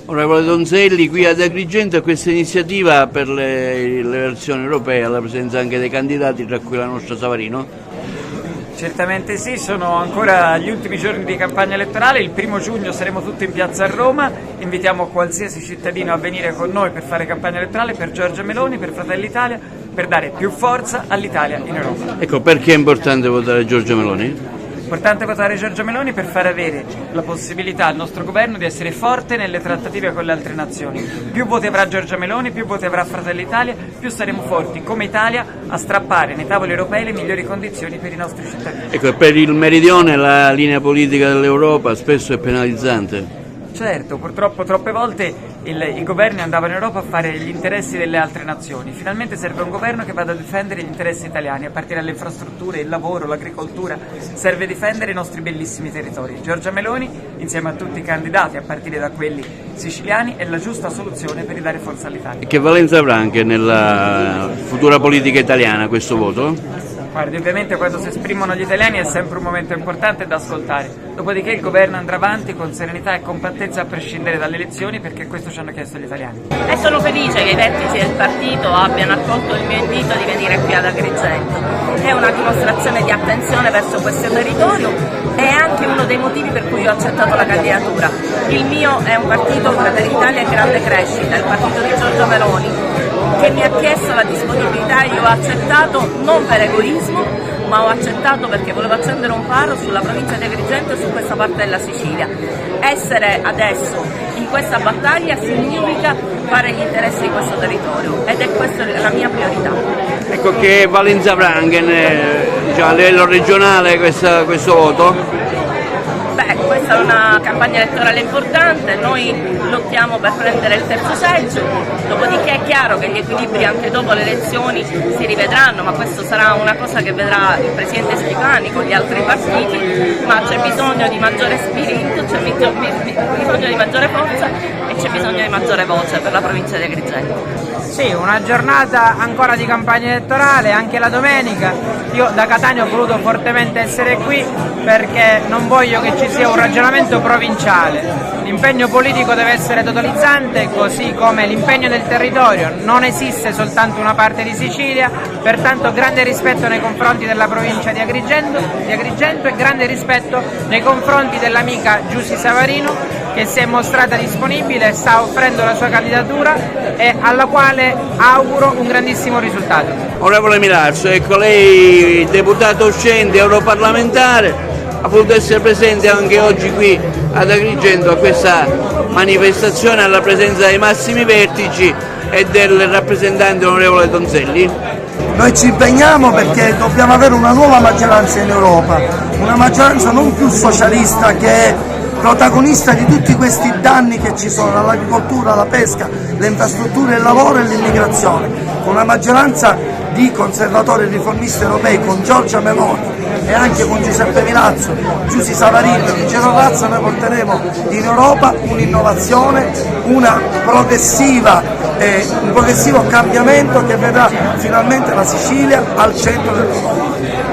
Onorevole Donzelli, qui ad Agrigento questa iniziativa per le elezioni europee, alla presenza anche dei candidati, tra cui la nostra Savarino? Certamente sì, sono ancora gli ultimi giorni di campagna elettorale, il 1° giugno saremo tutti in piazza a Roma, invitiamo qualsiasi cittadino a venire con noi per fare campagna elettorale per Giorgia Meloni, per Fratelli d'Italia, per dare più forza all'Italia in Europa. Ecco, perché è importante votare Giorgia Meloni? È importante votare Giorgia Meloni per far avere la possibilità al nostro governo di essere forte nelle trattative con le altre nazioni. Più voti avrà Giorgia Meloni, più voti avrà Fratelli d'Italia, più saremo forti come Italia a strappare nei tavoli europei le migliori condizioni per i nostri cittadini. Ecco, per il meridione la linea politica dell'Europa spesso è penalizzante. Certo, purtroppo troppe volte i governi andavano in Europa a fare gli interessi delle altre nazioni. Finalmente serve un governo che vada a difendere gli interessi italiani, a partire dalle infrastrutture, il lavoro, l'agricoltura. Serve difendere i nostri bellissimi territori. Giorgia Meloni, insieme a tutti i candidati, a partire da quelli siciliani, è la giusta soluzione per ridare forza all'Italia. E che valenza avrà anche nella futura politica italiana questo voto? Guardi, ovviamente quando si esprimono gli italiani è sempre un momento importante da ascoltare, dopodiché il governo andrà avanti con serenità e compattezza a prescindere dalle elezioni, perché questo ci hanno chiesto gli italiani. E sono felice che i vertici del partito abbiano accolto il mio invito di venire qui ad Agrigento. È una dimostrazione di attenzione verso questo territorio e è anche uno dei motivi per cui ho accettato la candidatura. Il mio è un partito, Fratelli d'Italia in grande crescita, il partito di Giorgia Meloni, che mi ha chiesto la disponibilità e io ho accettato non per egoismo, ma ho accettato perché volevo accendere un faro sulla provincia di Agrigento e su questa parte della Sicilia. Essere adesso in questa battaglia significa fare gli interessi di questo territorio ed è questa la mia priorità. Ecco, che valenza avrà anche a livello regionale questo voto? Beh, questa è una campagna elettorale importante, noi lottiamo per prendere il terzo seggio, dopodiché è chiaro che gli equilibri anche dopo le elezioni si rivedranno, ma questo sarà una cosa che vedrà il Presidente Schifani con gli altri partiti, ma c'è bisogno di maggiore spirito, c'è bisogno di maggiore forza e c'è bisogno di maggiore voce per la provincia di Agrigento. Sì, una giornata ancora di campagna elettorale, anche la domenica. Io da Catania ho voluto fortemente essere qui perché non voglio che ci sia un ragionamento provinciale. L'impegno politico deve essere totalizzante, così come l'impegno del territorio. Non esiste soltanto una parte di Sicilia, pertanto grande rispetto nei confronti della provincia di Agrigento e grande rispetto nei confronti dell'amica Giussi Savarino, che si è mostrata disponibile, sta offrendo la sua candidatura e alla quale auguro un grandissimo risultato. Onorevole Milazzo, ecco, lei deputato uscente, europarlamentare, ha voluto essere presente anche oggi qui ad Agrigento a questa manifestazione alla presenza dei massimi vertici e del rappresentante onorevole Donzelli. Noi ci impegniamo perché dobbiamo avere una nuova maggioranza in Europa, una maggioranza non più socialista che è protagonista di tutti questi danni che ci sono all'agricoltura, alla pesca, le infrastrutture, il lavoro e l'immigrazione. Una maggioranza di conservatori e riformisti europei con Giorgia Meloni e anche con Giuseppe Milazzo, Giussi Savarino e Gino Razza noi porteremo in Europa un'innovazione, un progressivo cambiamento che vedrà finalmente la Sicilia al centro del mondo.